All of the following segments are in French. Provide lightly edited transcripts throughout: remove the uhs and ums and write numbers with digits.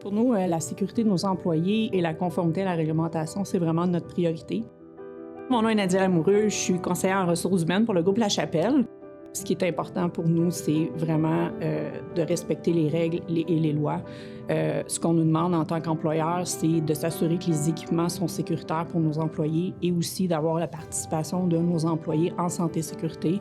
Pour nous, la sécurité de nos employés et la conformité à la réglementation, c'est vraiment notre priorité. Mon nom est Nadia Lamoureux, je suis conseillère en ressources humaines pour le groupe La Chapelle. Ce qui est important pour nous, c'est vraiment de respecter les règles et les lois. Ce qu'on nous demande en tant qu'employeur, c'est de s'assurer que les équipements sont sécuritaires pour nos employés et aussi d'avoir la participation de nos employés en santé et sécurité.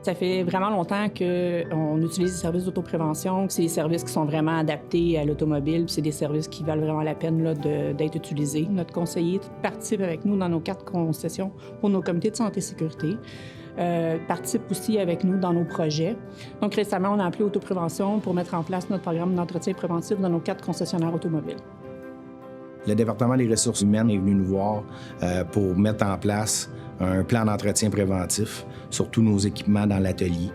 Ça fait vraiment longtemps qu'on utilise des services d'autoprévention, que c'est des services qui sont vraiment adaptés à l'automobile, puis c'est des services qui valent vraiment la peine là, d'être utilisés. Notre conseiller participe avec nous dans nos 4 concessions pour nos comités de santé et sécurité. Participe aussi avec nous dans nos projets. Donc récemment, on a appelé Autoprévention pour mettre en place notre programme d'entretien préventif dans nos 4 concessionnaires automobiles. Le département des ressources humaines est venu nous voir pour mettre en place un plan d'entretien préventif sur tous nos équipements dans l'atelier.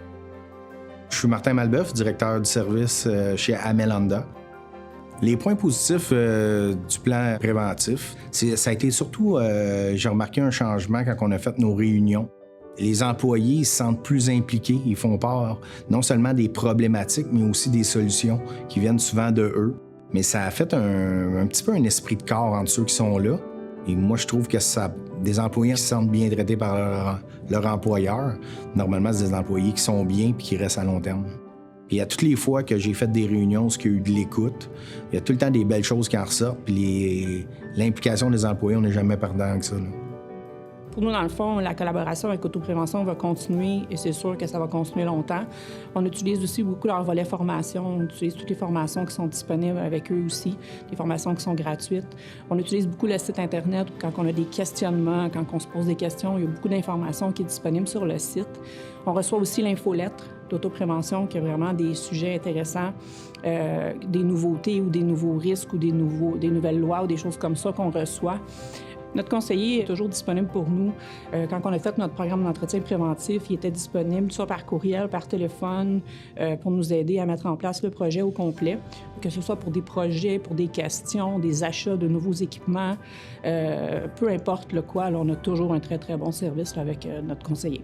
Je suis Martin Malbeuf, directeur du service chez Amel Honda. Les points positifs du plan préventif, ça a été surtout, j'ai remarqué un changement quand on a fait nos réunions. Les employés se sentent plus impliqués, ils font part non seulement des problématiques, mais aussi des solutions qui viennent souvent de eux. Mais ça a fait un petit peu un esprit de corps entre ceux qui sont là. Et moi, je trouve que des employés qui se sentent bien traités par leur employeur, normalement, c'est des employés qui sont bien et qui restent à long terme. Puis à toutes les fois que j'ai fait des réunions où il y a eu de l'écoute, il y a tout le temps des belles choses qui en ressortent. Puis l'implication des employés, on n'est jamais perdant que ça, là. Pour nous, dans le fond, la collaboration avec Autoprévention va continuer et c'est sûr que ça va continuer longtemps. On utilise aussi beaucoup leur volet formation. On utilise toutes les formations qui sont disponibles avec eux aussi, des formations qui sont gratuites. On utilise beaucoup le site Internet quand on a des questionnements, quand on se pose des questions. Il y a beaucoup d'informations qui est disponible sur le site. On reçoit aussi l'infolettre d'Autoprévention qui a vraiment des sujets intéressants, des nouveautés ou des nouveaux risques ou des nouvelles lois ou des choses comme ça qu'on reçoit. Notre conseiller est toujours disponible pour nous. Quand on a fait notre programme d'entretien préventif, il était disponible soit par courriel, par téléphone, pour nous aider à mettre en place le projet au complet, que ce soit pour des projets, pour des questions, des achats de nouveaux équipements, peu importe le quoi, là, on a toujours un très, très bon service là, avec notre conseiller.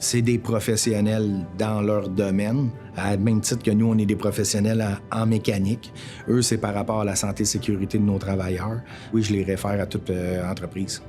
C'est des professionnels dans leur domaine, à même titre que nous, on est des professionnels en mécanique. Eux, c'est par rapport à la santé et sécurité de nos travailleurs. Oui, je les réfère à toute entreprise.